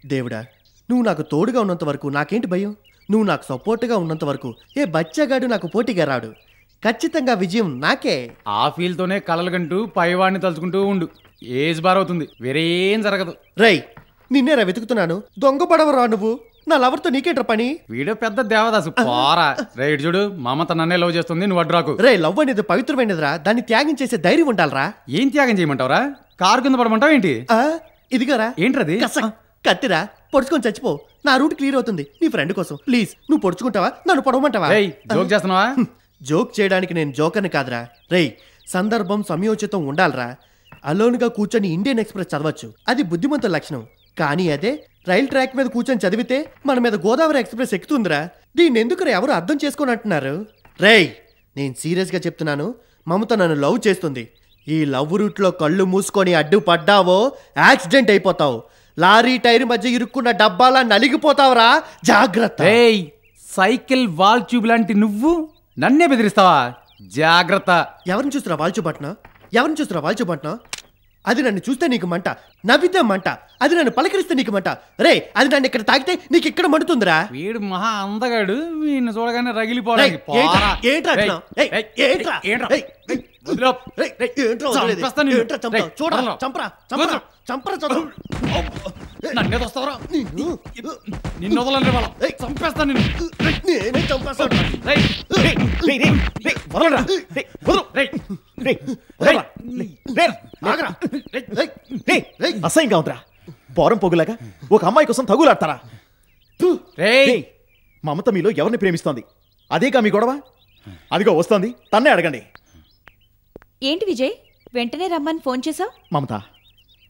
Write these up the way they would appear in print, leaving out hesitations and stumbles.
దేవుడా, నువ్వు నాకు తోడుగా ఉన్నంత వరకు నాకేంటి భయం? నువ్వు నాకు సపోర్ట్గా ఉన్నంత వరకు ఏ బచ్చగాడు నాకు పోటీగా రాడు. ఖచ్చితంగా విజయం నాకే. ఆ ఫీల్తోనే కలలుగంటూ పైవాడిని తలుచుకుంటూ ఉండు. ఏజ్ బార్ అవుతుంది, వేరేం జరగదు. రై, నిన్నేరా వెతుకుతున్నాను. దొంగ పడవరా నువ్వు. నా లవర్తో నీకేంట్రా పని? వీడియో పెద్ద దేవదాసు పోరా. రైట్ చూడు, మమత నన్నే లవ్ చేస్తుంది, నువ్వు అడ్రాకు. రే, లవ్ అనేది పవిత్రమైనదిరా. దాన్ని త్యాగం చేసే ధైర్యం ఉండాలరా. ఏం త్యాగం చేయమంటావురా? కారు కింద పడమంటావు ఏంటి? ఇదిగారా ఏంట్రది? కత్తిరా, పొడుచుకొని చచ్చిపో. నా రూట్ క్లియర్ అవుతుంది. నీ ఫ్రెండ్ కోసం ప్లీజ్ నువ్వు పొడుచుకుంటావా, నన్ను పొడవమంటావా? జోక్ చేస్తున్నావా? జోక్ చేయడానికి నేను జోకర్ని కాదురా. రేయ్, సందర్భం సమయోచితం ఉండాలరా. అలోన్గా కూర్చొని ఇండియన్ ఎక్స్ప్రెస్ చదవచ్చు, అది బుద్ధిమంతుల లక్షణం. కానీ అదే రైల్ ట్రాక్ మీద కూర్చొని చదివితే మన మీద గోదావరి ఎక్స్ప్రెస్ ఎక్కుతుందిరా. దీన్ని ఎందుకు ఎవరు అర్థం చేసుకొని అంటున్నారు? రేయ్, నేను సీరియస్గా చెప్తున్నాను. మమత నన్ను లవ్ చేస్తుంది. ఈ లవ్ రూట్లో కళ్ళు మూసుకొని అడ్డు పడ్డావో యాక్సిడెంట్ అయిపోతావు. లారీ టైర్ మధ్య ఇరుక్కున్న డబ్బాలా నలిగిపోతావురా. జాగ్రత్త. సైకిల్ వాల్ ట్యూబ్ లాంటి నువ్వు నన్నే బెదిరిస్తావా? జాగ్రత్త. ఎవరిని చూస్తున్నా వాల్చుపట్నా? ఎవరిని చూస్తున్నా వాల్చుపట్నా? అది నన్ను చూస్తే నీకు మంట, నవ్వితే మంట. అది నన్ను పలకరిస్తే నీకు మంట. రే, అది నన్ను ఇక్కడ తాకితే నీకు ఇక్కడ మండుతుందిరా. వీడు మహా అందగాడు, వీడిని చూడగానే రగిలిపోవాలి. నిన్ను వదలండి, చంపేస్తా నిన్ను. అసహ్యంగా ఉందిరా. పోరం పొగులాగా ఒక అమ్మాయి కోసం తగులాడతారా? మమత మీలో ఎవరిని ప్రేమిస్తోంది? అదేగా మీ గొడవ? అదిగో వస్తోంది, తన్నే అడగండి. ఏంటి విజయ్, వెంటనే రమ్మని ఫోన్ చేశావు? మమత,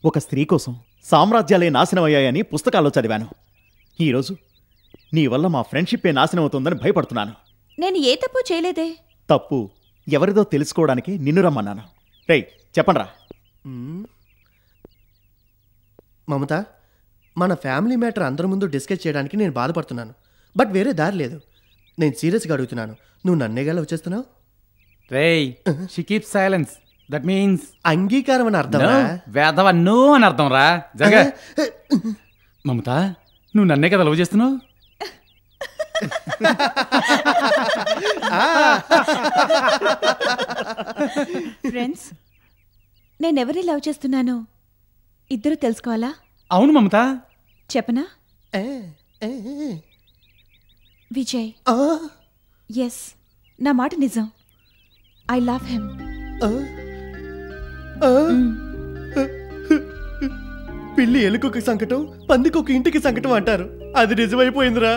ఒక స్త్రీ కోసం సామ్రాజ్యాలే నాశనం అయ్యాయని పుస్తకాల్లో చదివాను. ఈరోజు నీ వల్ల మా ఫ్రెండ్షిప్పే నాశనం అవుతుందని భయపడుతున్నాను. నేను ఏ తప్పు చేయలేదే. తప్పు ఎవరిదో తెలుసుకోవడానికి నిన్ను రమ్మన్నాను. రేయ్, చెప్పండ్రా. మమత, మన ఫ్యామిలీ మ్యాటర్ అందరి ముందు డిస్కస్ చేయడానికి నేను బాధపడుతున్నాను. బట్ వేరే దారి లేదు. నేను సీరియస్గా అడుగుతున్నాను. నువ్వు నన్నేగా లవ్ చేస్తున్నావు? రేయ్, she keep silence. That means అంగీకారం అని అర్థం. వేదవ నో అని అర్థం రా. జగ, మమత, నువ్వు నన్నే కదా లవ్ చేస్తున్నావు? ఫ్రెండ్స్, నేనెవరిని లవ్ చేస్తున్నానో ఇద్దరు తెలుసుకోవాలా? అవును మమత. చెప్పనా? విజయ్. ఎస్, నా మాట నిజం. I love him. పిల్లి ఎలుకొక సంకటం, పందికొక ఇంటికి సంకటం అంటారు. అది నిజమైపోయిందిరా.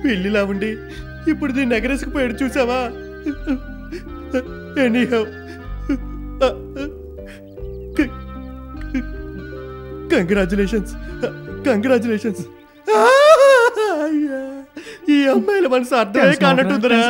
పిల్లిలా ఉండి ఇప్పుడు దీన్ని ఎగరేసుకుపోయాడు, చూసావా? Anyhow, congratulations. కంగ్రాచులేషన్స్. ఈ అమ్మాయిల మనసు అర్థమే కానట్టుందిరా.